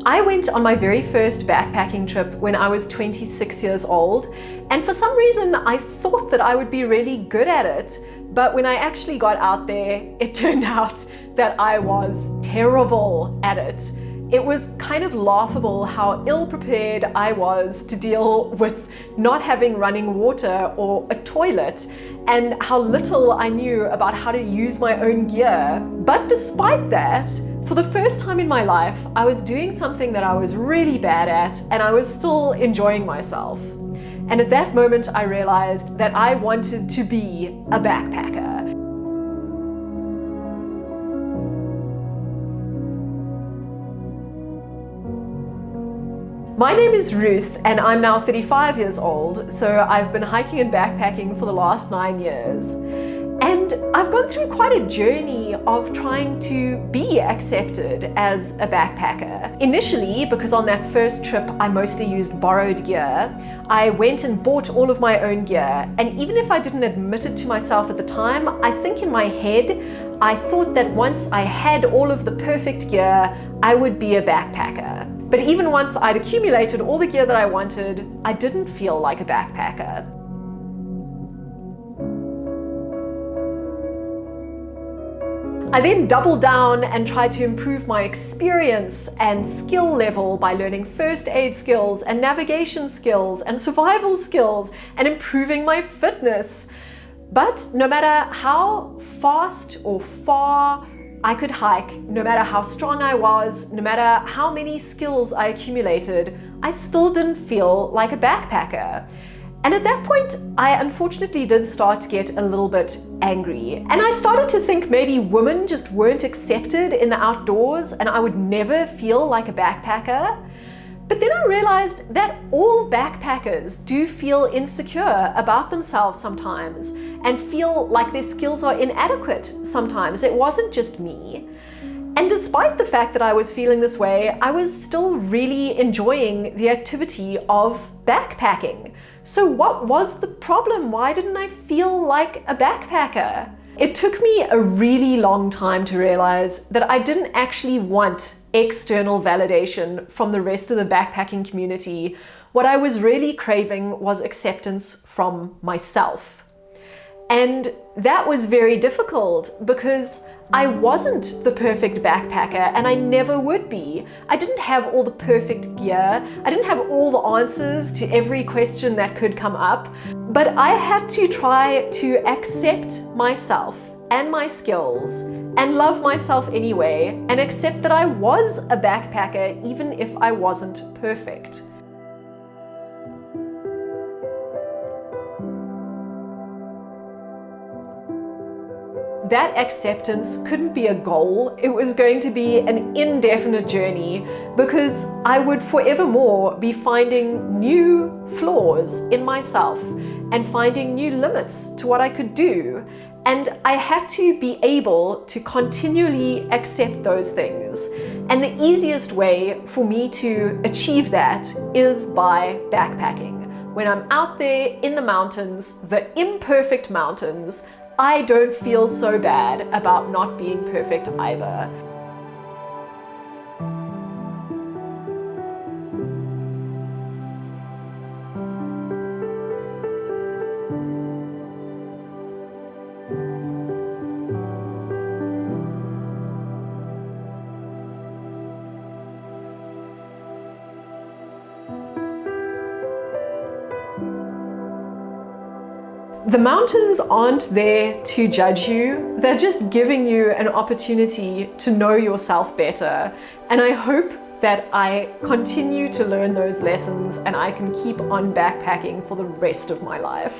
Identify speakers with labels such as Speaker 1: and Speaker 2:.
Speaker 1: I went on my very first backpacking trip when I was 26 years old, and for some reason I thought that I would be really good at it, but when I actually got out there, it turned out that I was terrible at it. It was kind of laughable how ill-prepared I was to deal with not having running water or a toilet, and how little I knew about how to use my own gear. But despite that, for the first time in my life, I was doing something that I was really bad at, and I was still enjoying myself. And at that moment, I realized that I wanted to be a backpacker. My name is Ruth, and I'm now 35 years old, so I've been hiking and backpacking for the last 9 years. And I've gone through quite a journey of trying to be accepted as a backpacker. Initially, because on that first trip I mostly used borrowed gear, I went and bought all of my own gear. And even if I didn't admit it to myself at the time, I think in my head, I thought that once I had all of the perfect gear, I would be a backpacker. But even once I'd accumulated all the gear that I wanted, I didn't feel like a backpacker. I then doubled down and tried to improve my experience and skill level by learning first aid skills and navigation skills and survival skills and improving my fitness. But no matter how fast or far I could hike, no matter how strong I was, no matter how many skills I accumulated, I still didn't feel like a backpacker. And at that point, I unfortunately did start to get a little bit angry. And I started to think maybe women just weren't accepted in the outdoors and I would never feel like a backpacker. But then I realized that all backpackers do feel insecure about themselves sometimes and feel like their skills are inadequate sometimes. It wasn't just me. And despite the fact that I was feeling this way, I was still really enjoying the activity of backpacking. So what was the problem? Why didn't I feel like a backpacker? It took me a really long time to realize that I didn't actually want external validation from the rest of the backpacking community. What I was really craving was acceptance from myself. And that was very difficult because I wasn't the perfect backpacker and I never would be. I didn't have all the perfect gear. I didn't have all the answers to every question that could come up, but I had to try to accept myself and my skills and love myself anyway and accept that I was a backpacker even if I wasn't perfect. That acceptance couldn't be a goal, it was going to be an indefinite journey because I would forevermore be finding new flaws in myself and finding new limits to what I could do. And I had to be able to continually accept those things. And the easiest way for me to achieve that is by backpacking. When I'm out there in the mountains, the imperfect mountains, I don't feel so bad about not being perfect either. The mountains aren't there to judge you, they're just giving you an opportunity to know yourself better. And I hope that I continue to learn those lessons and I can keep on backpacking for the rest of my life.